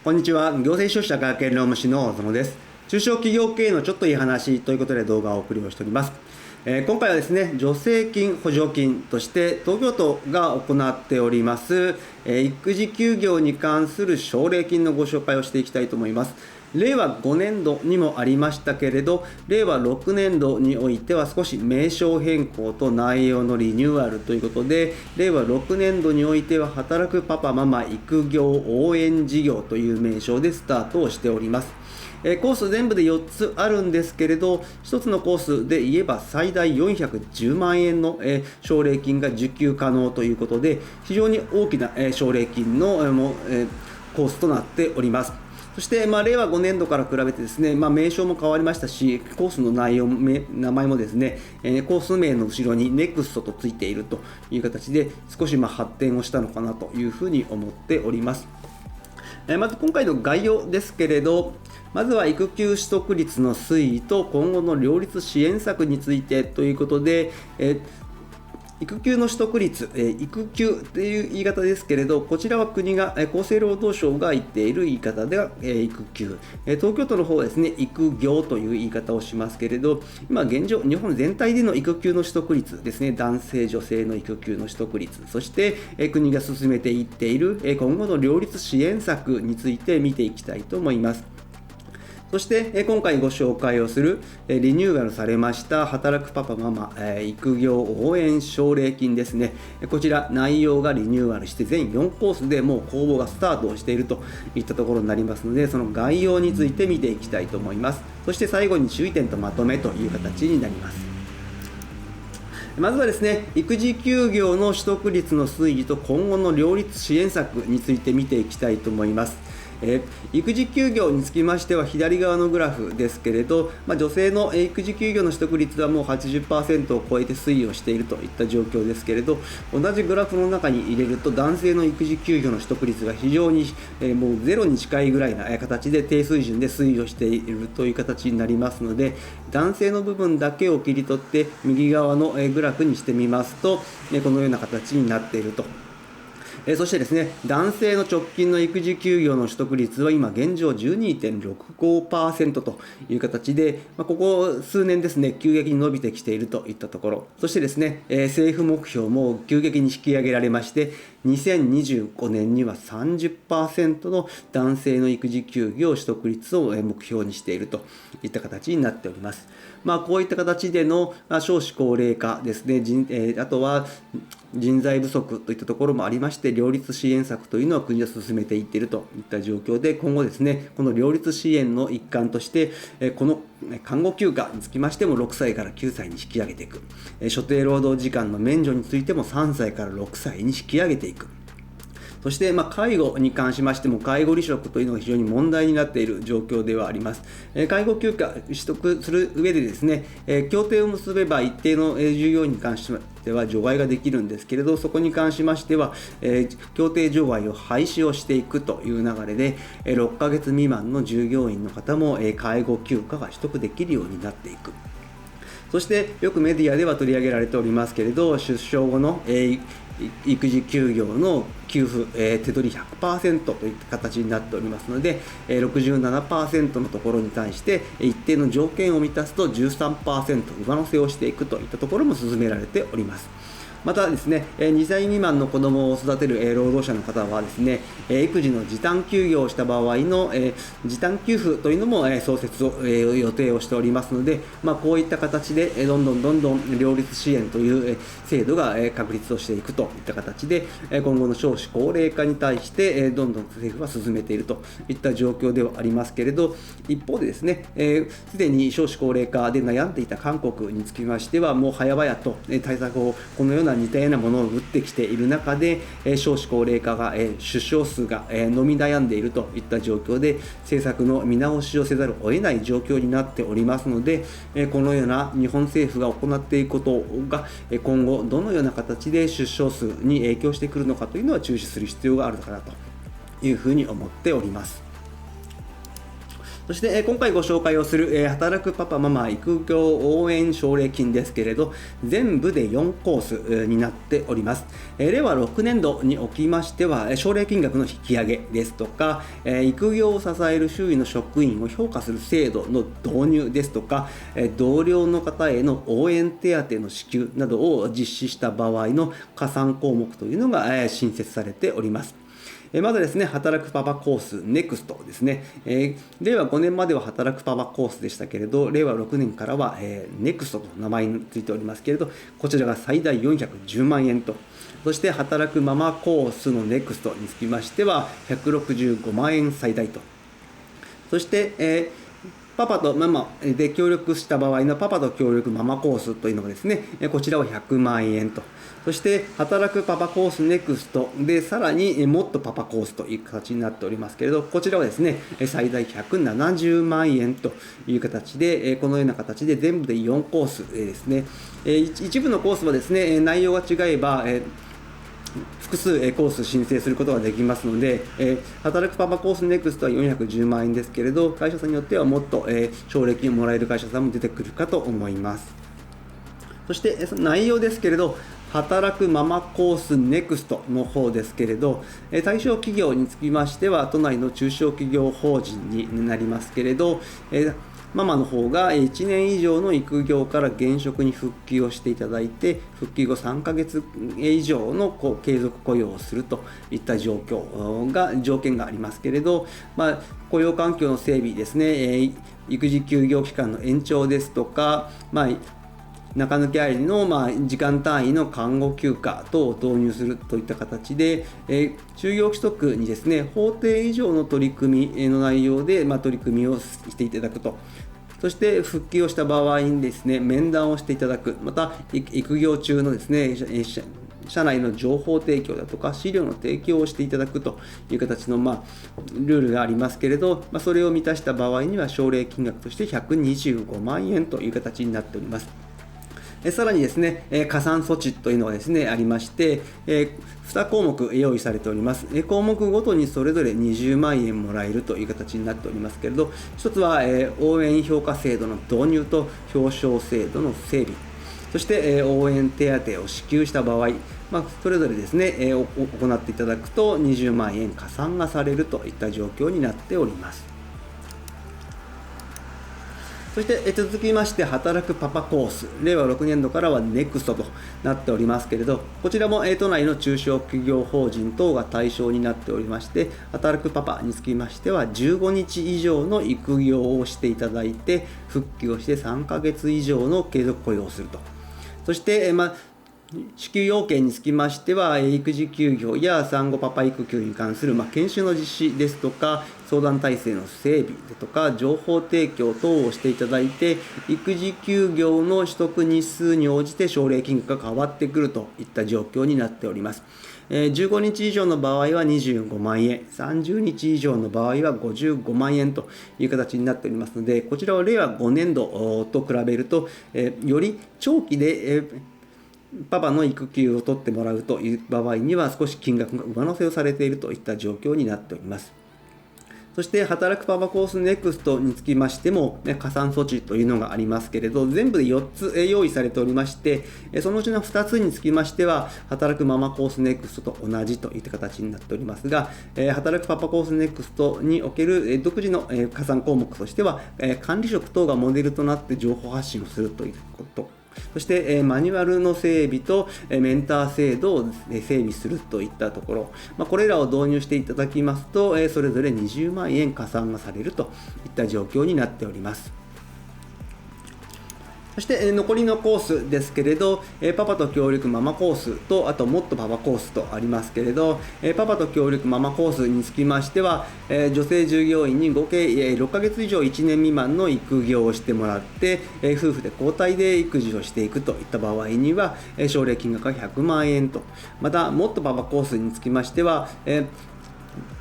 こんにちは。行政書士社会系労務士の小園です。中小企業経営のちょっといい話ということで動画をお送りをしております。今回はですね、助成金、補助金として東京都が行っております、育児休業に関する奨励金のご紹介をしていきたいと思います。令和5年度にもありましたけれど、令和6年度においては少し名称変更と内容のリニューアルということで、令和6年度においては働くパパママ育業応援事業という名称でスタートをしております。コース全部で4つあるんですけれど、1つのコースで言えば最大410万円の奨励金が受給可能ということで、非常に大きな奨励金のコースとなっております。そして、令和5年度から比べてですね、名称も変わりましたし、コースの名前もですね、コース名の後ろに NEXT とついているという形で、少し発展をしたのかなというふうに思っております。まず今回の概要ですけれど、まずは育休取得率の推移と今後の両立支援策についてということで、育休の取得率、育休という言い方ですけれど、こちらは国が、厚生労働省が言っている言い方では、育休、東京都の方はですね、育業という言い方をしますけれど、今現状、日本全体での育休の取得率ですね、男性、女性の育休の取得率、そして、国が進めていっている、今後の両立支援策について見ていきたいと思います。そして今回ご紹介をするリニューアルされました働くパパママ育業応援奨励金ですね。こちら内容がリニューアルして全4コースでもう公募がスタートをしているといったところになりますので、その概要について見ていきたいと思います。そして最後に注意点とまとめという形になります。まずはですね、育児休業の取得率の推移と今後の両立支援策について見ていきたいと思います。育児休業につきましては左側のグラフですけれど、女性の育児休業の取得率はもう 80% を超えて推移をしているといった状況ですけれど、同じグラフの中に入れると男性の育児休業の取得率が非常にもうゼロに近いぐらいな形で低水準で推移をしているという形になりますので、男性の部分だけを切り取って右側のグラフにしてみますと、このような形になっていると。そしてですね、男性の直近の育児休業の取得率は今現状 12.65% という形で、ここ数年ですね、急激に伸びてきているといったところ、そしてですね、政府目標も急激に引き上げられまして、2025年には 30% の男性の育児休業取得率を目標にしているといった形になっております。こういった形での少子高齢化ですね、あとは人材不足といったところもありまして、両立支援策というのは国が進めていっているといった状況で、今後ですね、この両立支援の一環として、この看護休暇につきましても6歳から9歳に引き上げていく、所定労働時間の免除についても3歳から6歳に引き上げていく。そして、介護に関しましても介護離職というのが非常に問題になっている状況ではあります。介護休暇取得する上でですね、協定を結べば一定の従業員に関しては除外ができるんですけれど、そこに関しましては、協定除外を廃止をしていくという流れで、6ヶ月未満の従業員の方も介護休暇が取得できるようになっていく。そしてよくメディアでは取り上げられておりますけれど、出生後の育児休業の給付、手取り 100% といった形になっておりますので、67% のところに対して一定の条件を満たすと 13% 上乗せをしていくといったところも進められております。またですね、2歳未満の子どもを育てる労働者の方はですね、育児の時短休業をした場合の時短給付というのも創設を予定をしておりますので、こういった形でどんどん両立支援という制度が確立をしていくといった形で、今後の少子高齢化に対してどんどん政府は進めているといった状況ではありますけれど、一方でですね、すでに少子高齢化で悩んでいた韓国につきましては、もう早々と対策をこのような似たようなものを打ってきている中で、少子高齢化が出生数が伸び悩んでいるといった状況で、政策の見直しをせざるを得ない状況になっておりますので、このような日本政府が行っていくことが今後どのような形で出生数に影響してくるのかというのは注視する必要があるのかなというふうに思っております。そして、今回ご紹介をする、働くパパママ育業応援奨励金ですけれど、全部で4コースになっております。令和6年度におきましては、奨励金額の引き上げですとか、育業を支える周囲の職員を評価する制度の導入ですとか、同僚の方への応援手当の支給などを実施した場合の加算項目というのが新設されております。まずですね、働くパパコース NEXT ですね、令和5年までは働くパパコースでしたけれど、令和6年からは、NEXT と名前についておりますけれど、こちらが最大410万円と、そして働くママコースの NEXT につきましては165万円最大と、そして、パパとママで協力した場合のパパと協力ママコースというのがですね、こちらは100万円と、そして働くパパコース NEXT でさらにもっとパパコースという形になっておりますけれど、こちらはですね、最大170万円という形で、このような形で全部で4コースですね。一部のコースはですね、内容が違えば、複数コース申請することができますので、働くパパコース NEXT は410万円ですけれど、会社さんによってはもっと奨励金をもらえる会社さんも出てくるかと思います。そしてその内容ですけれど、働くママコース NEXT の方ですけれど、対象企業につきましては都内の中小企業法人になりますけれど、ママの方が1年以上の育業から現職に復帰をしていただいて、復帰後3ヶ月以上の継続雇用をするといった条件がありますけれど、雇用環境の整備ですね、育児休業期間の延長ですとか、中抜きありの時間単位の看護休暇等を導入するといった形で、就業規則にですね、法定以上の取り組みの内容で取り組みをしていただくと。そして復帰をした場合にですね、面談をしていただく、また育業中のですね、社内の情報提供だとか資料の提供をしていただくという形のルールがありますけれど、それを満たした場合には奨励金額として125万円という形になっております。さらにですね、加算措置というのがですね、ありまして、2項目用意されております。項目ごとにそれぞれ20万円もらえるという形になっておりますけれど、一つは応援評価制度の導入と表彰制度の整備、そして応援手当を支給した場合、それぞれですね、行っていただくと20万円加算がされるといった状況になっております。そして続きまして働くパパコース、令和6年度からは NEXT となっておりますけれど、こちらも都内の中小企業法人等が対象になっておりまして、働くパパにつきましては15日以上の育業をしていただいて、復帰をして3ヶ月以上の継続雇用をすると。そして支給要件につきましては、育児休業や産後パパ育休に関する研修の実施ですとか、相談体制の整備ですとか、情報提供等をしていただいて、育児休業の取得日数に応じて奨励金額が変わってくるといった状況になっております。15日以上の場合は25万円、30日以上の場合は55万円という形になっておりますので、こちらは令和5年度と比べると、より長期で、パパの育休を取ってもらうという場合には少し金額が上乗せをされているといった状況になっております。そして働くパパコース NEXT につきましても、加算措置というのがありますけれど、全部で4つ用意されておりまして、そのうちの2つにつきましては働くママコース NEXT と同じといった形になっておりますが、働くパパコース NEXT における独自の加算項目としては、管理職等がモデルとなって情報発信をするということ、そしてマニュアルの整備とメンター制度を整備するといったところ、これらを導入していただきますと、それぞれ20万円加算がされるといった状況になっております。そして残りのコースですけれど、パパと協力ママコースと、あともっとパパコースとありますけれど、パパと協力ママコースにつきましては、女性従業員に合計6ヶ月以上1年未満の育業をしてもらって、夫婦で交代で育児をしていくといった場合には、奨励金額が100万円と、またもっとパパコースにつきましては、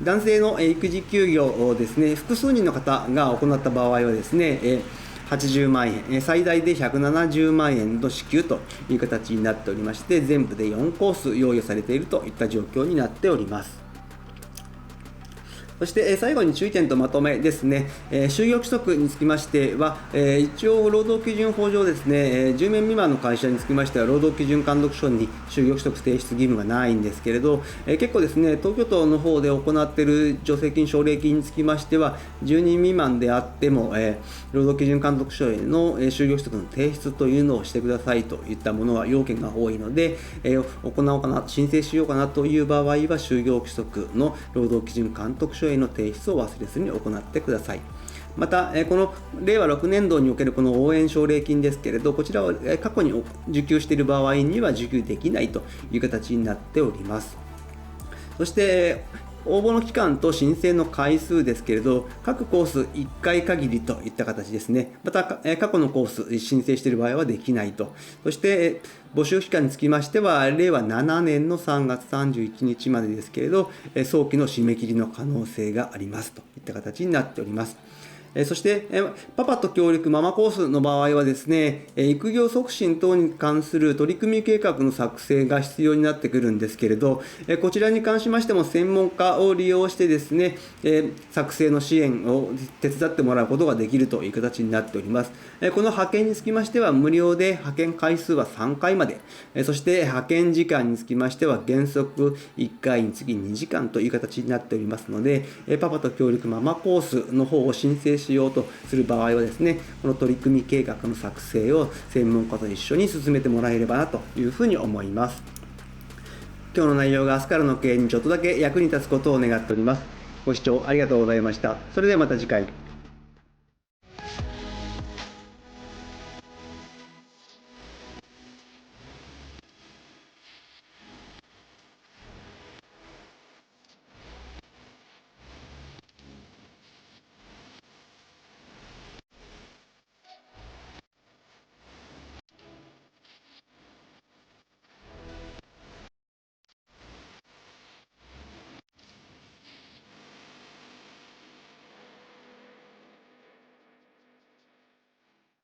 男性の育児休業をですね、複数人の方が行った場合はですね、80万円、最大で170万円の支給という形になっておりまして、全部で4コース用意されているといった状況になっております。そして最後に注意点とまとめですね。就業規則につきましては、一応労働基準法上ですね、10名未満の会社につきましては労働基準監督署に就業規則提出義務がないんですけれど、結構ですね、東京都の方で行っている助成金奨励金につきましては、10人未満であっても、労働基準監督署への就業規則の提出というのをしてくださいといったものは要件が多いので、行おうかな、申請しようかなという場合は、就業規則の労働基準監督署への提出を忘れずに行ってください。また、この令和6年度におけるこの応援奨励金ですけれど、こちらは過去に受給している場合には受給できないという形になっております。そして応募の期間と申請の回数ですけれど、各コース1回限りといった形ですね。また、過去のコース申請している場合はできないと。そして、募集期間につきましては、令和7年の3月31日までですけれど、早期の締め切りの可能性がありますといった形になっております。そして、パパと協力ママコースの場合はですね、育業促進等に関する取り組み計画の作成が必要になってくるんですけれど、こちらに関しましても専門家を利用してですね、作成の支援を手伝ってもらうことができるという形になっております。この派遣につきましては無料で派遣回数は3回まで、そして派遣時間につきましては原則1回につき2時間という形になっておりますので、パパと協力ママコースの方を申請しようとする場合はですね、この取り組み計画の作成を専門家と一緒に進めてもらえればなというふうに思います。今日の内容が明日からの経営にちょっとだけ役に立つことを願っております。ご視聴ありがとうございました。それではまた次回。